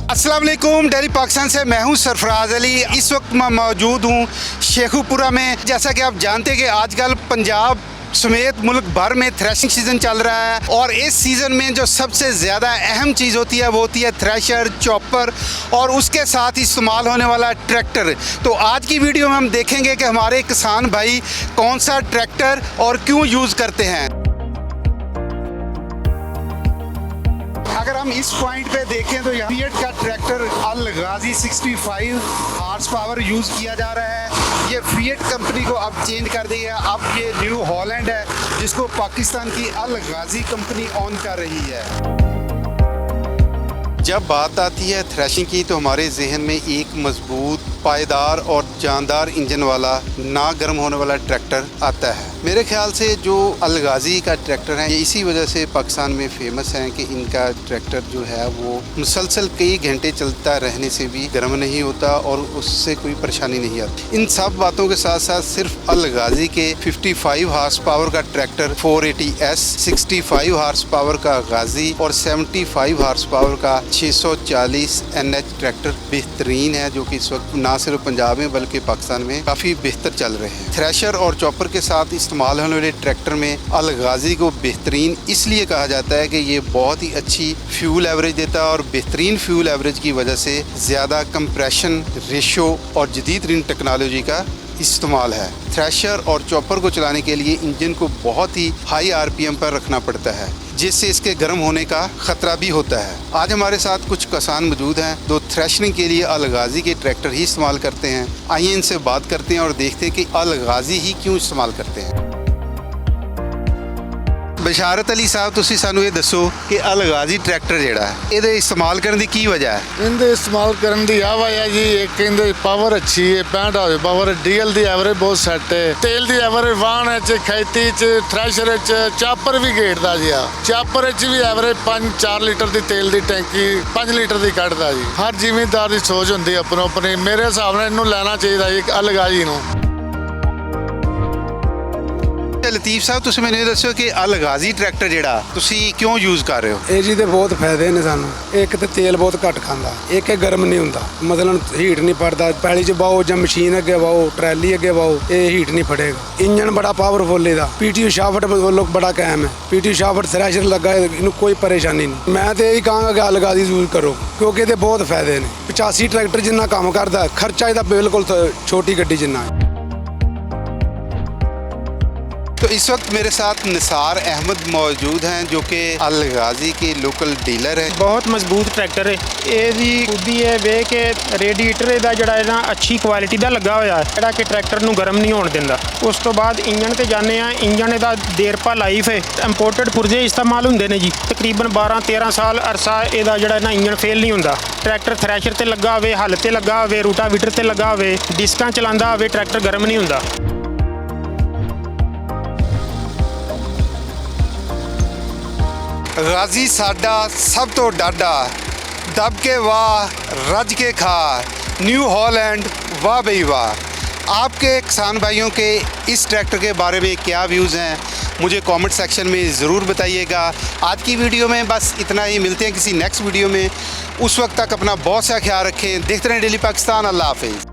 अस्सलाम वालेकुम। डेली पाकिस्तान से मैं हूं सरफराज अली। इस वक्त मैं मौजूद हूं शेखुपुरा में। जैसा कि आप जानते हैं कि आजकल पंजाब समेत मुल्क भर में थ्रेशिंग सीज़न चल रहा है और इस सीज़न में जो सबसे ज़्यादा अहम चीज़ होती है वो होती है थ्रेशर, चॉपर और उसके साथ इस्तेमाल होने वाला ट्रैक्टर। तो आज की वीडियो में हम देखेंगे कि हमारे किसान भाई कौन सा ट्रैक्टर और क्यों यूज़ करते हैं। अगर हम इस पॉइंट पे देखें तो यहाँ फिएट का ट्रैक्टर अल गाजी 65 हॉर्स पावर यूज़ किया जा रहा है। ये फिएट कंपनी को अब चेंज कर दिया। अब ये न्यू हॉलैंड है जिसको पाकिस्तान की अल गाजी कंपनी ऑन कर रही है। जब बात आती है थ्रेशिंग की तो हमारे जहन में एक मजबूत, पायदार और जानदार इंजन वाला, ना गर्म होने वाला ट्रैक्टर आता है। मेरे ख्याल से जो अल गाजी का ट्रैक्टर है ये इसी वजह से पाकिस्तान में फेमस है कि इनका ट्रैक्टर जो है वो मुसलसल कई घंटे चलता रहने से भी गर्म नहीं होता और उससे कोई परेशानी नहीं आती। इन सब बातों के साथ साथ सिर्फ अल गाजी के 55 हॉर्स पावर का ट्रैक्टर 480S, 65 हॉर्स पावर का गाजी और 75 हॉर्स पावर का 640 NH ट्रैक्टर बेहतरीन है, जो कि इस वक्त ना सिर्फ पंजाब में बल्कि पाकिस्तान में काफ़ी बेहतर चल रहे हैं। थ्रेशर और चॉपर के साथ इस्तेमाल होने वाले ट्रैक्टर में अल गाजी को बेहतरीन इसलिए कहा जाता है कि ये बहुत ही अच्छी फ्यूल एवरेज देता है और बेहतरीन फ्यूल एवरेज की वजह से ज़्यादा कंप्रेशन रेशो और जदीद तरीन टेक्नोलॉजी का इस्तेमाल है। थ्रेशर और चॉपर को चलाने के लिए इंजन को बहुत ही हाई RPM पर रखना पड़ता है, जिससे इसके गर्म होने का खतरा भी होता है। आज हमारे साथ कुछ किसान मौजूद हैं जो थ्रेशरिंग के लिए अल गाजी के ट्रैक्टर ही इस्तेमाल करते हैं। आइए इनसे बात करते हैं और देखते हैं कि अल गाजी ही क्यों इस्तेमाल करते हैं। बशारत अली साहब, तुसी सानू ये दसो कि अल गाजी ट्रैक्टर जिहड़ा है ਇਹਦੇ इस्तेमाल करने की की वजह है? इनके इस्तेमाल करने की आ वजह जी, एक इनकी पावर अच्छी है, 65 पावर, डीजल की एवरेज बहुत सैट है, तेल की एवरेज वाहन खेती थ्रैशर चापर भी गेटदा जी। चापर भी एवरेज 5-4 लीटर की तेल की टैंकी 5 लीटर की कढ़दा जी। हर जिमीदार की सोच होंगी अपनो अपनी। मेरे हिसाब से इनू लेना चाहिए अल गाजी नू। लतीफ साहब, तुसी मैंने दसो कि अल गाजी ट्रैक्टर जिहड़ा तुसी क्यों यूज़ कर रहे हो? ਇਹ ਜੀ ਦੇ ਬਹੁਤ ਫਾਇਦੇ ਨੇ ਸਾਨੂੰ। ਇੱਕ ਤੇ ਤੇਲ ਬਹੁਤ ਘੱਟ ਖਾਂਦਾ, ਇੱਕ ਇਹ ਗਰਮ ਨਹੀਂ ਹੁੰਦਾ, ਮਤਲਬ ਹੀਟ ਨਹੀਂ ਪੜਦਾ। ਪੈਲੀ 'ਚ ਬਾਓ ਜਾਂ ਮਸ਼ੀਨ ਅੱਗੇ ਬਾਓ, ਟਰੈਲੀ ਅੱਗੇ ਬਾਓ, ਇਹ ਹੀਟ ਨਹੀਂ ਫੜੇਗਾ। ਇੰਜਨ ਬੜਾ ਪਾਵਰਫੁਲ ਇਹਦਾ। PTO 66 ਵੱਲੋਂ ਬੜਾ ਕਾਇਮ ਹੈ। PTO 66 ਥ੍ਰੈਸ਼ਰ ਲੱਗਾ ਹੈ, ਇਹਨੂੰ ਕੋਈ ਪਰੇਸ਼ਾਨੀ ਨਹੀਂ। ਮੈਂ ਤੇ ਇਹੀ ਕਹਾਂਗਾ ਕਿ ਅਲ गाजी ਯੂਜ਼ ਕਰੋ ਕਿਉਂਕਿ ਇਹਦੇ ਬਹੁਤ ਫਾਇਦੇ ਨੇ। 85 ਟਰੈਕਟਰ ਜਿੰਨਾ ਕੰਮ ਕਰਦਾ, ਖਰਚਾ ਇਹਦਾ ਬਿਲਕੁਲ ਛੋਟੀ ਗੱਡੀ जिन्ना है। तो इस वक्त मेरे साथ निसार अहमद मौजूद हैं जो कि अल गाजी के लोकल डीलर हैं। बहुत मजबूत ट्रैक्टर है। ਇਹਦੀ ਖੂਬੀ ਹੈ ਵੇ ਕਿ ਰੇਡੀਏਟਰ ਇਹਦਾ ਜਿਹੜਾ ਹੈ ਨਾ ਅੱਛੀ ਕੁਆਲਿਟੀ ਦਾ ਲੱਗਾ ਹੋਇਆ ਹੈ, ਜਿਹੜਾ ਕਿ ਟਰੈਕਟਰ ਨੂੰ ਗਰਮ ਨਹੀਂ ਹੋਣ ਦਿੰਦਾ। ਉਸ ਤੋਂ ਬਾਅਦ ਇੰਜਣ ਤੇ ਜਾਂਦੇ ਆ, ਇੰਜਣ ਇਹਦਾ ਦੇਰਪਾ ਲਾਈਫ ਹੈ। ਇੰਪੋਰਟਡ ਪੁਰਜੇ ਇਸਤੇਮਾਲ ਹੁੰਦੇ ਨੇ ਜੀ, ਤਕਰੀਬਨ 12-13 ਸਾਲ ਅਰਸਾ ਇਹਦਾ ਜਿਹੜਾ ਨਾ ਇੰਜਣ ਫੇਲ ਨਹੀਂ ਹੁੰਦਾ। ਟਰੈਕਟਰ ਥ੍ਰੈਸ਼ਰ ਤੇ ਲੱਗਾ ਹੋਵੇ, ਹੱਲ ਤੇ ਲੱਗਾ ਹੋਵੇ, ਰੂਟਾਵੀਟਰ ਤੇ ਲੱਗਾ ਹੋਵੇ, ਡਿਸਕਾਂ ਚਲਾਉਂਦਾ ਹੋਵੇ, ਟਰੈਕਟਰ ਗਰਮ ਨਹੀਂ ਹੁੰਦਾ। गाजी साडा सब तो डाडा, दब के वाह रज के खा, न्यू हॉलैंड वाह बई वाह। आपके किसान भाइयों के इस ट्रैक्टर के बारे में क्या व्यूज़ हैं मुझे कमेंट सेक्शन में ज़रूर बताइएगा। आज की वीडियो में बस इतना ही। मिलते हैं किसी नेक्स्ट वीडियो में। उस वक्त तक अपना बहुत सा ख्याल रखें। देखते रहें डेली पाकिस्तान। अल्लाह हाफिज़।